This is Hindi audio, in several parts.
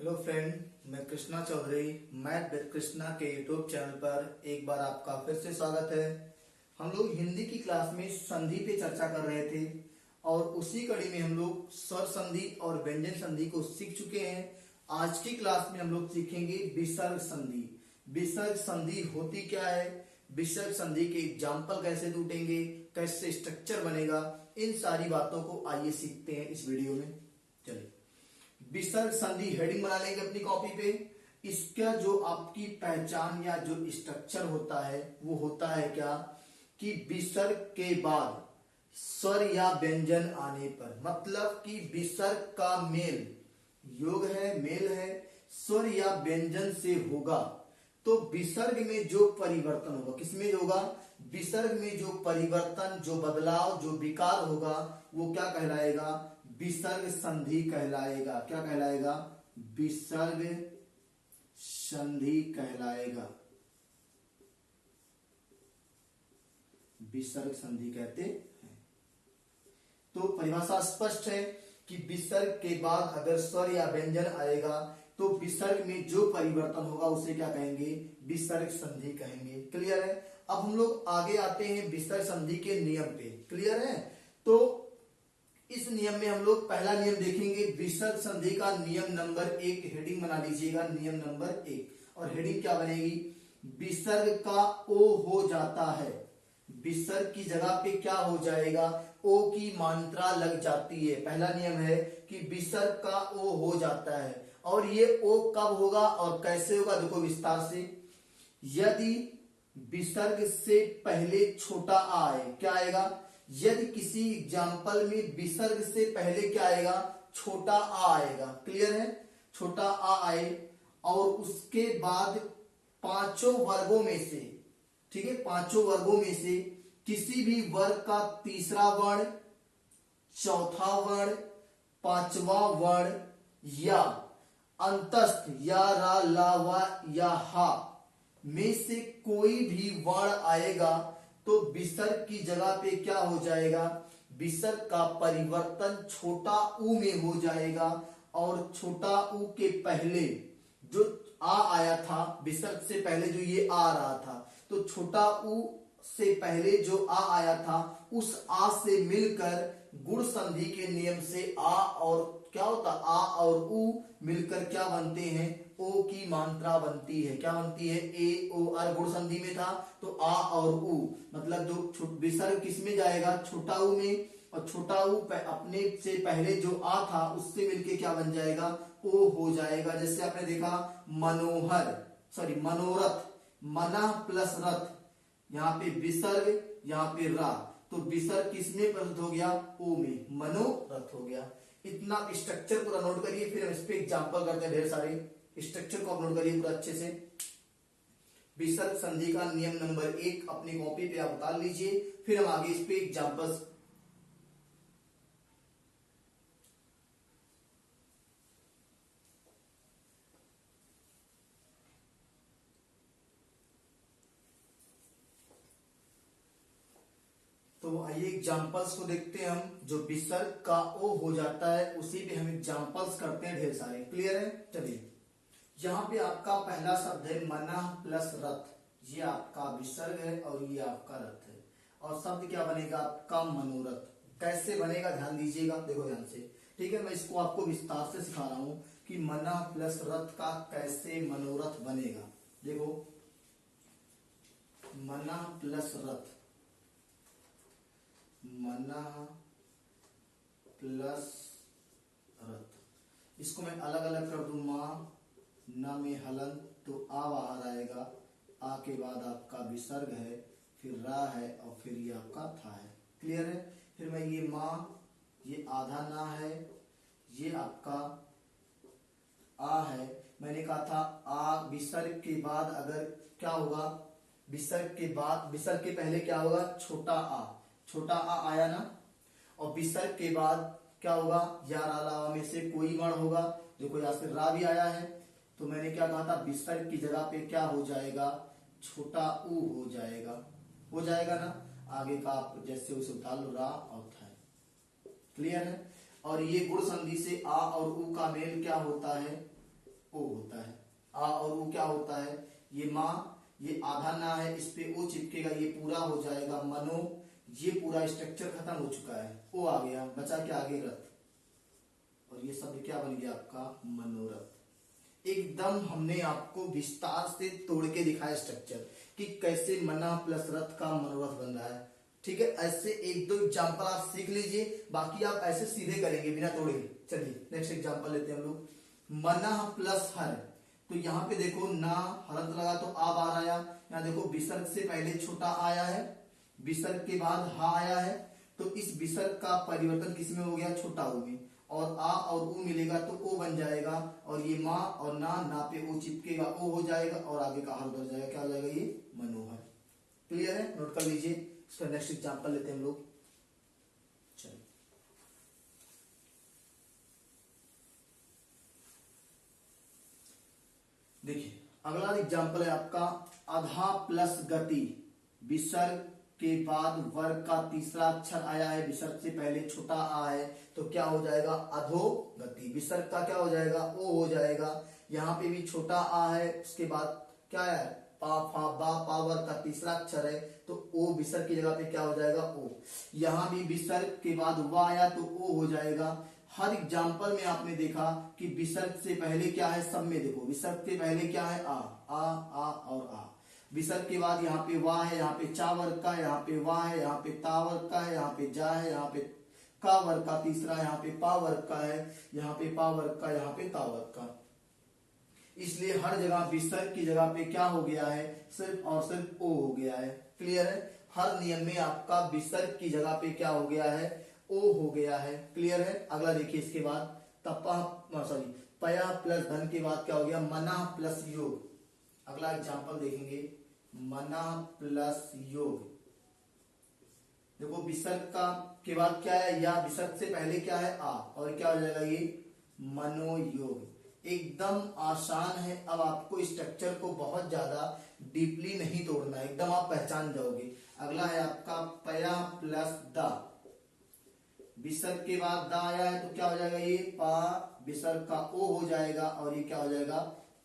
हेलो फ्रेंड, मैं कृष्णा चौधरी मैथ विद कृष्णा के यूट्यूब चैनल पर एक बार आपका फिर से स्वागत है। हम लोग हिंदी की क्लास में संधि पे चर्चा कर रहे थे और उसी कड़ी में हम लोग स्वर संधि और व्यंजन संधि को सीख चुके हैं। आज की क्लास में हम लोग सीखेंगे विसर्ग संधि। विसर्ग संधि होती क्या है, विसर्ग संधि के एग्जाम्पल कैसे ढूंढेंगे, कैसे स्ट्रक्चर बनेगा, इन सारी बातों को आइए सीखते हैं इस वीडियो में। चलिए, विसर्ग संधि हेडिंग बना लेंगे अपनी कॉपी पे। इसका जो आपकी पहचान या जो स्ट्रक्चर होता है वो होता है क्या कि विसर्ग के बाद स्वर या व्यंजन आने पर, मतलब कि विसर्ग का मेल योग है, मेल है स्वर या व्यंजन से होगा तो विसर्ग में जो परिवर्तन होगा, किसमें होगा, विसर्ग में जो परिवर्तन, जो बदलाव, जो विकार होगा वो क्या कहलाएगा, विसर्ग संधि कहलाएगा। क्या कहलाएगा, विसर्ग संधि कहलाएगा। विसर्ग संधि कहते हैं। तो परिभाषा स्पष्ट है कि विसर्ग के बाद अगर स्वर या व्यंजन आएगा तो विसर्ग में जो परिवर्तन होगा उसे क्या कहेंगे, विसर्ग संधि कहेंगे। क्लियर है। अब हम लोग आगे आते हैं विसर्ग संधि के नियम पे। क्लियर है। तो इस नियम में हम लोग पहला नियम देखेंगे, विसर्ग संधि का नियम नंबर 1। हेडिंग बना लीजिएगा, नियम नंबर 1। और हेडिंग क्या बनेगी, विसर्ग का ओ हो जाता है। विसर्ग की जगह पे क्या हो जाएगा, ओ की मात्रा लग जाती है। पहला नियम है कि विसर्ग का ओ हो जाता है। और ये ओ कब होगा और कैसे होगा, देखो विस्तार से। यदि विसर्ग से पहले छोटा आ आए, क्या आएगा, यदि किसी एग्जाम्पल में विसर्ग से पहले क्या आएगा, छोटा आ आएगा। क्लियर है। छोटा आ आए और उसके बाद पांचों वर्गों में से, ठीक है, पांचों वर्गों में से किसी भी वर्ग का तीसरा वर्ण, चौथा वर्ण, पांचवा वर्ण या अंतस्थ या रा ला वा या हा में से कोई भी वर्ण आएगा तो विसर्ग की जगह पे क्या हो जाएगा, विसर्ग का परिवर्तन छोटा ऊ में हो जाएगा। और छोटा ऊ के पहले जो आ आया था, विसर्ग से पहले जो ये आ रहा था, तो छोटा ऊ से पहले जो आ आया था उस आ से मिलकर गुण संधि के नियम से आ और क्या होता, आ और ऊ मिलकर क्या बनते हैं, ओ की मात्रा बनती है। क्या बनती है, ए ओ आर। गुण संधि में था तो आ और ऊ, मतलब जो विसर्ग किसमें जाएगा, छोटा ऊ में, और छोटा ऊ अपने से पहले जो आ था उससे मिलके क्या बन जाएगा, ओ हो जाएगा। जैसे आपने देखा मनोहर, सॉरी मनोरथ, मना प्लस रथ, यहाँ पे विसर्ग, यहाँ पे रा, तो विसर्ग किसमें परिवर्तित हो गया, ओ में, मनोरथ हो गया। इतना स्ट्रक्चर पूरा नोट करिए, फिर हम इस पे एग्जांपल करते हैं। ढेर सारे स्ट्रक्चर को आप नोट करिए पूरा अच्छे से। विसर्ग संधि का नियम नंबर 1 अपनी कॉपी पे आप उतार लीजिए, फिर हम आगे इस पे एग्जांपल्स। तो आइए एग्जाम्पल्स को देखते हैं हम। जो विसर्ग का ओ हो जाता है उसी पे हम एग्जाम्पल्स करते हैं ढेर सारे। क्लियर है। चलिए, यहाँ पे आपका पहला शब्द है मना प्लस रथ। ये आपका विसर्ग है और ये आपका रथ है। और शब्द क्या बनेगा आपका, मनोरथ। कैसे बनेगा ध्यान दीजिएगा, देखो ध्यान से, ठीक है। मैं इसको आपको विस्तार से सिखा रहा हूं कि मना प्लस रथ का कैसे मनोरथ बनेगा। देखो, मना प्लस रथ, मना प्लस रथ, इसको मैं अलग अलग कर दूं, मां न में हलन तो आ बाहर आएगा, आ के बाद आपका विसर्ग है, फिर रा है और फिर ये आपका था है। क्लियर है। फिर मैं ये मां, ये आधा ना है, ये आपका आ है। मैंने कहा था आ विसर्ग के बाद अगर क्या होगा, विसर्ग के बाद, विसर्ग के पहले क्या होगा, छोटा आ, छोटा आ आया ना, और विसर्ग के बाद क्या होगा, या रा ला में से कोई वर्ण होगा। देखो यहाँ से रा भी आया है, तो मैंने क्या कहा था, विसर्ग की जगह पे क्या हो जाएगा, छोटा ऊ हो जाएगा, हो जाएगा ना। आगे का आप जैसे उसे उतार लो, रा और था। क्लियर है। और ये गुण संधि से आ और ऊ का मेल क्या होता है, ओ होता है। आ और ऊ क्या होता है, ये माँ, ये आधा ना है, इस पे ओ चिपकेगा, ये पूरा हो जाएगा मनो। ये पूरा स्ट्रक्चर खत्म हो चुका है, ओ आ गया, बचा क्या आगे रथ, और ये शब्द क्या बन गया आपका मनोरथ। एकदम हमने आपको विस्तार से तोड़ के दिखाया स्ट्रक्चर कि कैसे मना प्लस रथ का मनोरथ बन रहा है। ठीक है, ऐसे एक दो एग्जांपल आप सीख लीजिए, बाकी आप ऐसे सीधे करेंगे बिना तोड़े। चलिए नेक्स्ट एग्जांपल लेते हैं हम लोग। मना प्लस हर, तो यहाँ पे देखो ना हरंत लगा तो आ बार आया, यहाँ देखो विसर्ग से पहले छोटा आया है, विसर्ग के बाद हा आया है, तो इस विसर्ग का परिवर्तन किसमें हो गया, छोटा ऊ में, और आ और ऊ मिलेगा तो ओ बन जाएगा, और ये माँ और ना पे ओ चिपकेगा, ओ हो जाएगा, और आगे का हर उधर जाएगा, क्या हो जाएगा ये मनोहर। क्लियर है, नोट कर लीजिए। इसका नेक्स्ट एग्जांपल लेते हैं हम लोग। चलिए देखिए अगला एग्जांपल है आपका अधा प्लस गति, विसर्ग के बाद वर्ग का तीसरा अक्षर आया है, विसर्ग से पहले छोटा आ है, तो क्या हो जाएगा अधोगति। विसर्ग का क्या हो जाएगा ओ हो जाएगा, यहाँ पे भी छोटा आ है, उसके बाद क्या है पा फा बा, पावर का तीसरा अक्षर है, तो ओ विसर्ग की जगह पे क्या हो जाएगा ओ। यहाँ भी विसर्ग के बाद वा आया तो ओ हो जाएगा। हर एग्जाम्पल में आपने देखा कि विसर्ग से पहले क्या है, सब में देखो विसर्ग से पहले क्या है आ और आ, विसर्ग के बाद यहाँ पे वाह है, यहाँ पे चा वर्ग का, यहाँ पे वाह है, यहाँ पे ता वर्ग का है, यहाँ पे जा है, यहाँ पे का वर्ग का तीसरा, यहाँ पे पा वर्ग का है, यहाँ पे पा वर्ग का, यहाँ पे ता वर्ग का। इसलिए हर जगह विसर्ग की जगह पे क्या हो गया है, सिर्फ और सिर्फ ओ हो गया है। क्लियर है, हर नियम में आपका विसर्ग की जगह पे क्या हो गया है, ओ हो गया है। क्लियर है, अगला देखिए इसके बाद तपा सॉरी पया प्लस धन के बाद क्या हो गया मना प्लस योग। अगला एग्जांपल देखेंगे मना प्लस योग। देखो विसर्ग का के बाद क्या है, या विसर्ग से पहले क्या है आ, और क्या हो जाएगा ये मनोयोग। एकदम आसान है, अब आपको स्ट्रक्चर को बहुत ज्यादा डीपली नहीं तोड़ना, एकदम आप पहचान जाओगे। अगला है आपका पया प्लस दा, विसर्ग के बाद दा आया है तो क्या हो जाएगा ये पा, विसर्ग का ओ हो जाएगा, और ये क्या हो जाएगा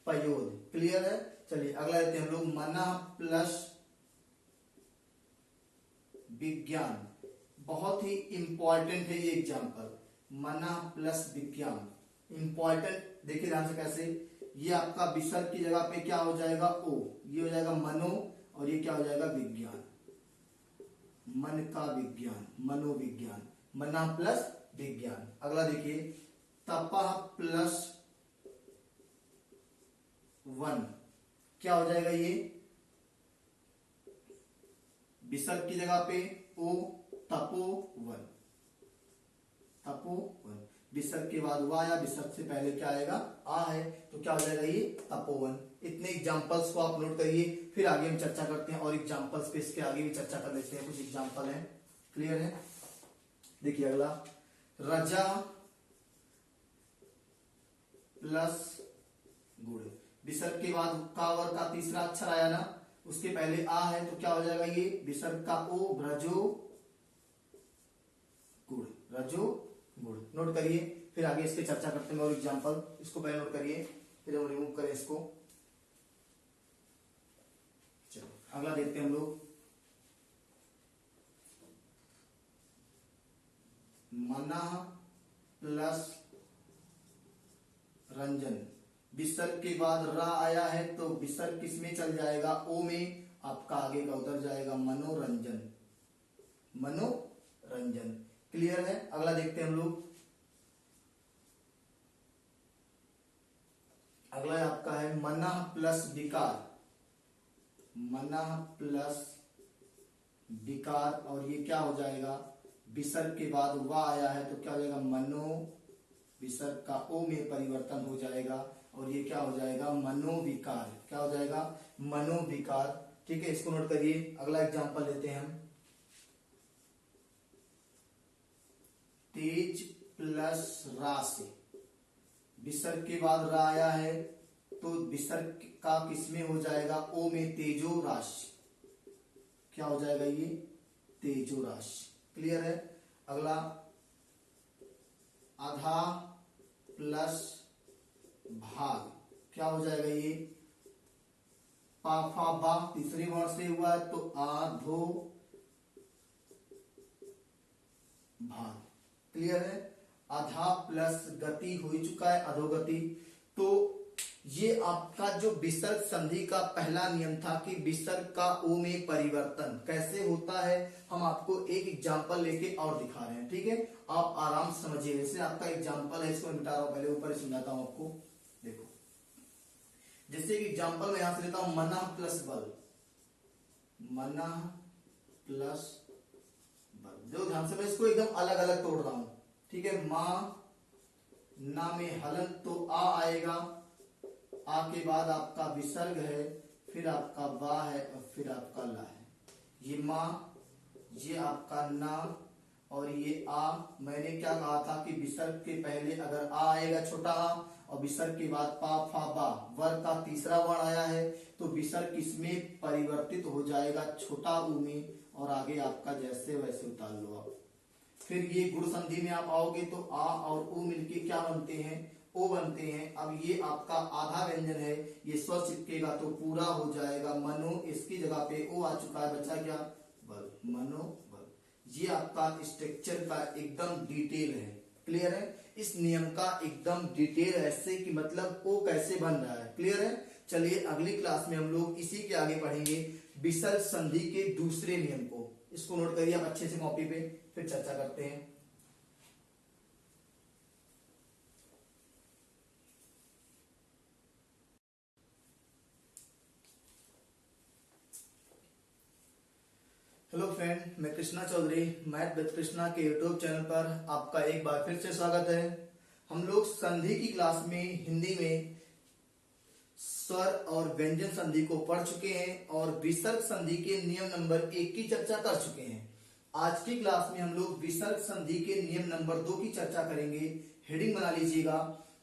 पयोद। क्लियर है, चलिए अगला लेते हैं हम लोग मना प्लस विज्ञान। बहुत ही इंपॉर्टेंट है ये एग्जांपल, मना प्लस विज्ञान इंपॉर्टेंट। देखिए ध्यान से कैसे, ये आपका विसर्ग की जगह पे क्या हो जाएगा ओ, ये हो जाएगा मनो, और ये क्या हो जाएगा विज्ञान, मन का विज्ञान, मनोविज्ञान, मना प्लस विज्ञान। अगला देखिए तपा प्लस वन, क्या हो जाएगा ये विसर्ग की जगह पे ओ, तपोवन, तपोवन। विसर्ग के बाद हुआ, या विसर्ग से पहले क्या आएगा आ है, तो क्या हो जाएगा ये तपोवन। इतने एग्जांपल्स को आप नोट करिए, फिर आगे हम चर्चा करते हैं, और एग्जांपल्स पे इसके आगे भी चर्चा कर लेते हैं, कुछ एग्जांपल हैं। क्लियर है, देखिए अगला रजा प्लस गुड़। विसर्ग के बाद कावर का तीसरा अक्षर आया ना, उसके पहले आ है, तो क्या हो जाएगा ये विसर्ग का ओ, रजो गुड़, रजो गुड़। नोट करिए, फिर आगे इसके चर्चा करते हैं और एग्जांपल। इसको पहले नोट करिए, फिर हम रिमूव करें इसको। चलो अगला देखते हैं हम लोग मना प्लस रंजन। विसर्ग के बाद रा आया है, तो विसर्ग किस में चल जाएगा ओ में, आपका आगे का उतर जाएगा मनोरंजन, मनोरंजन। क्लियर है, अगला देखते हैं हम लोग। अगला आपका है मना प्लस विकार, मना प्लस विकार, और ये क्या हो जाएगा विसर्ग के बाद वा आया है, तो क्या हो जाएगा मनो, विसर्ग का ओ में परिवर्तन हो जाएगा, और ये क्या हो जाएगा मनोविकार, क्या हो जाएगा मनोविकार। ठीक है, इसको नोट करिए। अगला एग्जांपल लेते हैं हम तेज प्लस राशि। विसर्ग के बाद रा आया है, तो विसर्ग का किसमें हो जाएगा ओ में, तेजो राशि, क्या हो जाएगा ये तेजो राशि। क्लियर है, अगला आधा प्लस भाग। क्या हो जाएगा ये पा फा बा तीसरे वर्ण से हुआ है तो आधो भाग। क्लियर है। आधा प्लस गति हो ही चुका है अधोगति। तो ये आपका जो विसर्ग संधि का पहला नियम था कि विसर्ग का ओ में परिवर्तन कैसे होता है, हम आपको एक एग्जांपल लेके और दिखा रहे हैं। ठीक है, आप आराम से समझिए। जैसे आपका एग्जांपल है, इसको मिटा रहा हूं, पहले ऊपर समझाता हूं आपको। देखो, जैसे कि एग्जांपल में यहां से लेता हूं मना प्लस बल, मना प्लस बल। जो ध्यान से मैं इसको एकदम अलग अलग तोड़ रहा हूं। ठीक है, मां ना में हलन तो आ आएगा, आ के बाद आपका विसर्ग है, फिर आपका बा है और फिर आपका ला है। ये मां, ये आपका ना और ये आ। मैंने क्या कहा था कि विसर्ग के पहले अगर आ आएगा छोटा आ और विसर्ग के बाद पा फा बा वर्ग का तीसरा वर्ण आया है तो विसर्ग किसमें परिवर्तित हो जाएगा, छोटा ऊ में, और आगे आपका जैसे वैसे उतार लो आप। फिर ये गुण संधि में आप आओगे तो आ और ऊ मिलके क्या बनते हैं, ओ बनते हैं। अब ये आपका आधा व्यंजन है, ये स्वर चिपकेगा तो पूरा हो जाएगा मनो। इसकी जगह पे ओ आ चुका है, बचा क्या, बल, मनो बल। ये आपका स्ट्रक्चर का एकदम डिटेल है। क्लियर है। इस नियम का एकदम डिटेल ऐसे कि मतलब ओ कैसे बन रहा है। क्लियर है। चलिए अगली क्लास में हम लोग इसी के आगे पढ़ेंगे विसर्ग संधि के दूसरे नियम को। इसको नोट करिए आप अच्छे से कॉपी पे, फिर चर्चा करते हैं। हेलो फ्रेंड, मैं कृष्णा चौधरी मैथ विद कृष्णा के यूट्यूब चैनल पर आपका एक बार फिर से स्वागत है। हम लोग संधि की क्लास में हिंदी में स्वर और व्यंजन संधि को पढ़ चुके हैं और विसर्ग संधि के नियम नंबर 1 की चर्चा कर चुके हैं। आज की क्लास में हम लोग विसर्ग संधि के नियम नंबर 2 की चर्चा करेंगे। हेडिंग बना लीजिएगा,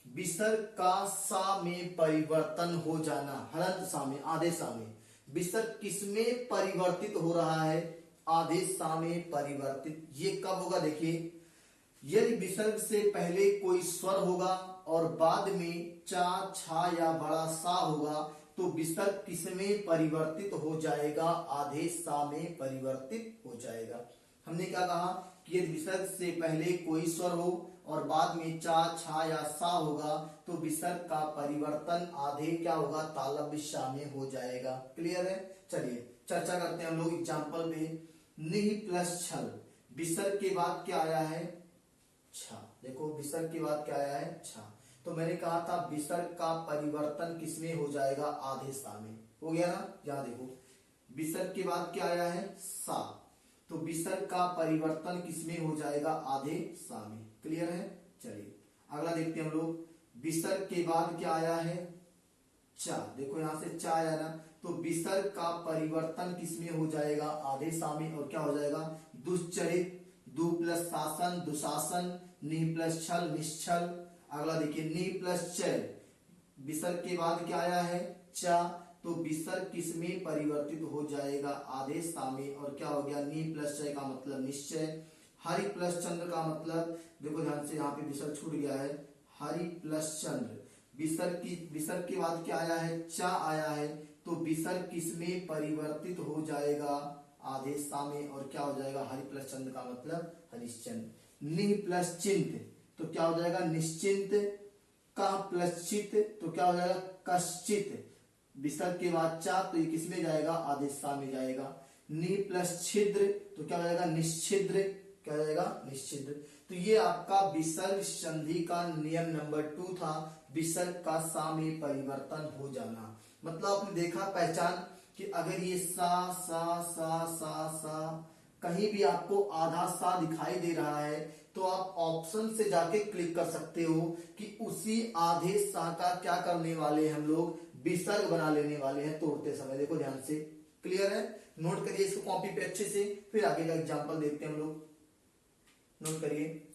विसर्ग का सा में परिवर्तन हो जाना। हलंत सा में, आधे सा में। विसर्ग किसमें परिवर्तित हो रहा है, आधे सा में परिवर्तित। ये कब होगा, देखिए, यदि विसर्ग से पहले कोई स्वर होगा और बाद में चा छा या बड़ा सा होगा तो विसर्ग किसमें परिवर्तित हो जाएगा, आधे सा में परिवर्तित हो जाएगा। हमने क्या कहा कि यदि विसर्ग से पहले कोई स्वर हो और बाद में चा छा या सा होगा तो विसर्ग का परिवर्तन आधे क्या होगा, तालव्य सा में हो जाएगा। क्लियर है। चलिए चर्चा करते हैं हम लोग एग्जाम्पल पे। निह प्लस छल, विसर्ग के बाद क्या आया है, छा। देखो विसर्ग के बाद क्या आया है, छा। तो मैंने कहा था विसर्ग का परिवर्तन किसमें हो जाएगा, आधे सा में। हो गया ना। यहां देखो विसर्ग के बाद क्या आया है, सा। तो विसर्ग का परिवर्तन किसमें हो जाएगा, आधे सा में। क्लियर है। चलिए अगला देखते हैं हम लोग। विसर्ग के बाद क्या आया है, चा। देखो यहां से चा आया ना, तो विसर्ग का परिवर्तन किसमें हो जाएगा, आधे सा में। और क्या हो जाएगा, दुश्चरित, दु प्लस शासन दुशासन, नि प्लस छल निश्चल। अगला देखिए नि प्लस चल, विसर्ग के बाद क्या आया है, चा। तो विसर्ग किसमें परिवर्तित हो जाएगा, आधे सा में। और क्या हो गया, नि प्लस चय का मतलब निश्चय। हरि प्लस चंद्र का मतलब, देखो ध्यान से यहाँ पे विसर्ग छूट गया है, हरि प्लस चंद्र। विसर्ग के बाद क्या आया है, चा आया है। तो विसर्ग किसमें परिवर्तित हो जाएगा, आधे सा में। और क्या हो जाएगा, हरि प्लस चंद्र का मतलब हरिश्चंद्र। निह प्लस चिंत तो क्या हो जाएगा, निश्चिंत। का प्लस चित तो क्या हो जाएगा, कश्चित। विसर्ग के बाद चा तो ये किसमें जाएगा, आधे सा में जाएगा। नि प्लस छिद्र तो क्या हो जाएगा, निश्चिद्र। क्या हो जाएगा, निश्चिद्र। तो ये आपका विसर्ग संधि का नियम नंबर 2 था, विसर्ग का सा में परिवर्तन हो जाना। मतलब आपने देखा पहचान कि अगर ये सा सा सा सा सा कहीं भी आपको आधा सा दिखाई दे रहा है तो आप ऑप्शन से जाके क्लिक कर सकते हो कि उसी आधे सा का क्या करने वाले हैं हम लोग, विसर्ग बना लेने वाले हैं तोड़ते समय। देखो ध्यान से। क्लियर है। नोट करिए इसको कॉपी पे अच्छे से, फिर आगे का एग्जांपल देखते हैं हम लोग। नोट करिए।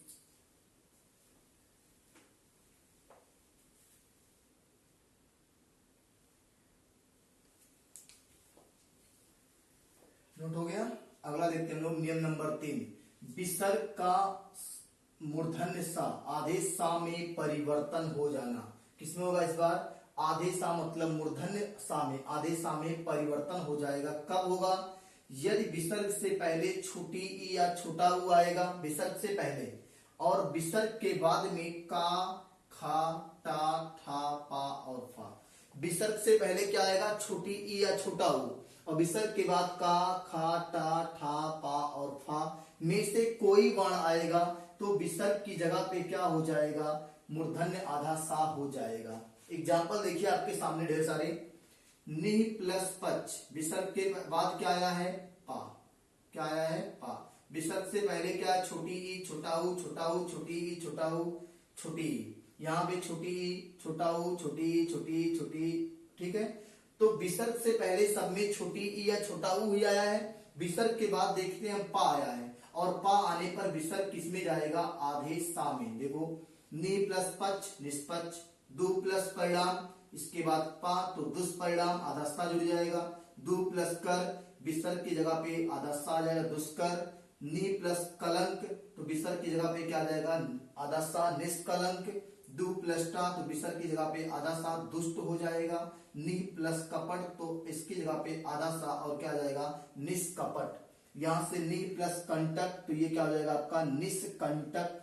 नोट हो गया। अगला देखते हैं हम लोग नियम नंबर 3, विसर्ग का मूर्धन्य सा आधे सा में परिवर्तन हो जाना। किसमें होगा इस बार, आधे सा मतलब मूर्धन्य सा में, आधे सा में परिवर्तन हो जाएगा। कब होगा? यदि विसर्ग से पहले छोटी ई या छोटा ऊ आएगा, विसर्ग से पहले, और विसर्ग के बाद में का, खा, टा, ठा, पा और फा। विसर्ग से पहले क्या आएगा? छोटी ई या छोटा ऊ, और विसर्ग के बाद का, खा, टा, ठा, पा और फा में से कोई वर्ण आएगा तो विसर्ग की जगह पे क्या हो जाएगा? मूर्धन्य आधा सा हो जाएगा। एग्जाम्पल देखिए आपके सामने ढेर सारे। नि प्लस पच, विसर्ग के बाद क्या आया है? पा। क्या आया है? पा। विसर्ग से पहले क्या? छोटी ई, छोटा ऊ, छोटा ऊ, छोटी ई, छोटा ऊ, छोटी ई। यहाँ पे छोटी ई, छोटा ऊ, छोटी ई, छोटी ई, छोटी ई, ठीक है। तो विसर्ग से पहले सब में छोटी ई या छोटा ऊ ही आया है। विसर्ग के बाद देखते हैं हम पा आया है, और पा आने पर विसर्ग किस में जाएगा? आधे सा में। देखो, नि प्लस पच निष्पच, दु प्लस परिणाम, इसके बाद पा तो दुष्परिणाम, आधा सा जुड़ जाएगा। दु प्लस कर, विसर्ग की जगह पे आधा सा आ जाएगा, दुष्कर। नि प्लस कलंक, तो विसर्ग की जगह पे क्या आ जाएगा? आधा सा, निष्कलंक। दु प्लस टा, तो विसर्ग की जगह पे आधा सा, दुष्ट हो जाएगा। नि प्लस कपट, तो इसकी जगह पे आधा सा और क्या आ जाएगा? निष्कपट। यहां से नि प्लस कंटक, तो ये क्या हो जाएगा आपका? निष्कंटक।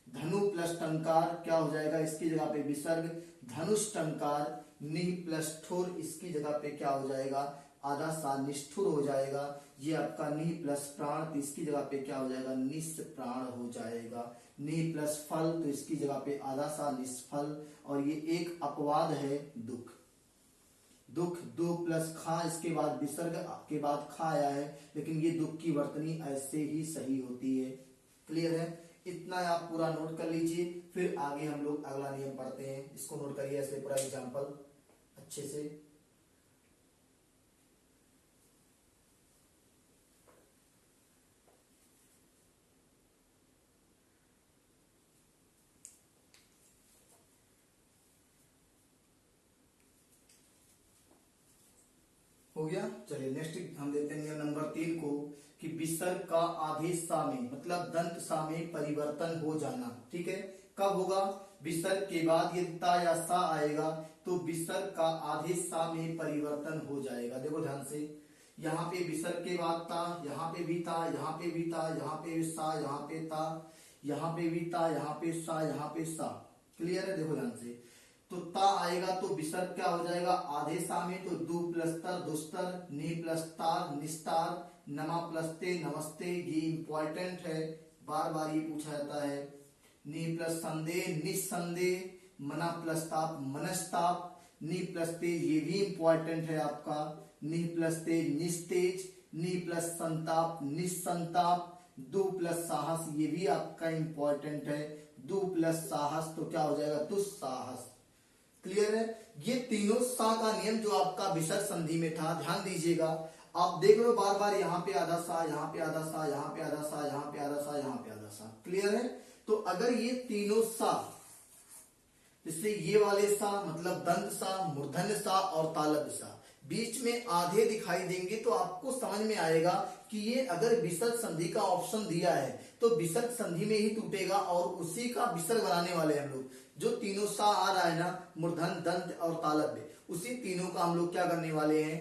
धनु प्लस टंकार, क्या हो जाएगा? इसकी जगह पे विसर्ग, धनुष टंकार। नि प्लस ठुर, इसकी जगह पे क्या हो जाएगा? आधा सा, निष्ठुर हो जाएगा। ये आपका नि प्लस प्राण, तो इसकी जगह पे क्या हो जाएगा? निष्प्राण हो जाएगा। नि प्लस फल, तो इसकी जगह पे आधा सा, निष्फल। और ये एक अपवाद है, दुख। दुख, दो प्लस खा, इसके बाद विसर्ग के बाद खा आया है, लेकिन ये दुख की वर्तनी ऐसे ही सही होती है। क्लियर है? इतना आप पूरा नोट कर लीजिए, फिर आगे हम लोग अगला नियम पढ़ते हैं। इसको नोट करिए ऐसे पूरा एग्जाम्पल अच्छे से। हो गया? चलिए नेक्स्ट हम देते हैं नियम नंबर 3 को, कि विसर्ग का आधे सा में मतलब दंत सा में परिवर्तन हो जाना। ठीक है? कब होगा? विसर्ग के बाद यदि ता या सा आएगा तो विसर्ग का आधे सा में परिवर्तन हो जाएगा। देखो ध्यान से, यहाँ पे विसर्ग के बाद ता, यहाँ पे भी ता, यहाँ पे भी ता, यहाँ पे भी सा, यहाँ पे ता, यहाँ पे भी ता, यहाँ पे सा, यहाँ पे सा। क्लियर है? देखो ध्यान से, तो ता आएगा तो विसर्ग क्या हो जाएगा? आधे सा में, तो दु प्लस तर दुस्तर, नि प्लस तार निस्तार, नमा प्लस ते नमस्ते। ये इंपॉर्टेंट है, बार बार ये पूछा जाता है। नि प्लस संदेह निस्संदेह, मना प्लस ताप मनस्ताप। नि प्लस ते, ये भी इंपॉर्टेंट है आपका। नि प्लस ते निस्तेज, नि प्लस संताप निस्संताप। दु प्लस साहस, ये भी आपका इंपॉर्टेंट है। दु प्लस साहस, तो क्या हो जाएगा? दुस्साहस। क्लियर है? ये तीनों सा का नियम जो आपका विसर्ग संधि में था, ध्यान दीजिएगा। आप देख लो बार बार, यहाँ पे आधा सा, यहाँ पे आधा सा, यहाँ पे आधा सा, यहाँ पे आधा सा, यहाँ पे आधा सा। क्लियर है? तो अगर ये तीनों सा, जैसे ये वाले सा मतलब दंत सा, मूर्धन्य सा और तालव्य सा, बीच में आधे दिखाई देंगे तो आपको समझ में आएगा कि ये अगर विसर्ग संधि का ऑप्शन दिया है तो विसर्ग संधि में ही टूटेगा, और उसी का विसर्ग बनाने वाले हम लोग। जो तीनों सा आ रहा है ना, मूर्धन्य, दंत और तालव्य, उसी तीनों का हम लोग क्या करने वाले हैं?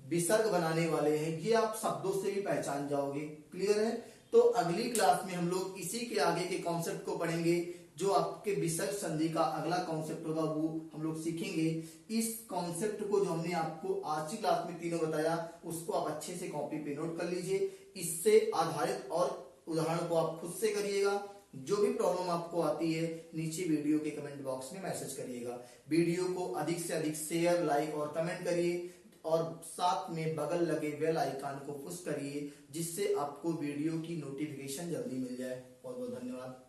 विसर्ग बनाने वाले हैं। ये आप शब्दों से भी पहचान जाओगे। क्लियर है? तो अगली क्लास में हम लोग इसी के आगे के कॉन्सेप्ट को पढ़ेंगे। जो आपके विसर्ग संधि का अगला कॉन्सेप्ट होगा वो हम लोग सीखेंगे। इस कॉन्सेप्ट को जो हमने आपको आज की क्लास में तीनों बताया, उसको आप अच्छे से कॉपी पे नोट कर लीजिए। इससे आधारित और उदाहरण को आप खुद से करिएगा। जो भी प्रॉब्लम आपको आती है नीचे वीडियो के कमेंट बॉक्स में मैसेज करिएगा। वीडियो को अधिक से अधिक शेयर, लाइक और कमेंट करिए, और साथ में बगल लगे बेल आइकन को पुश करिए, जिससे आपको वीडियो की नोटिफिकेशन जल्दी मिल जाए। बहुत बहुत धन्यवाद।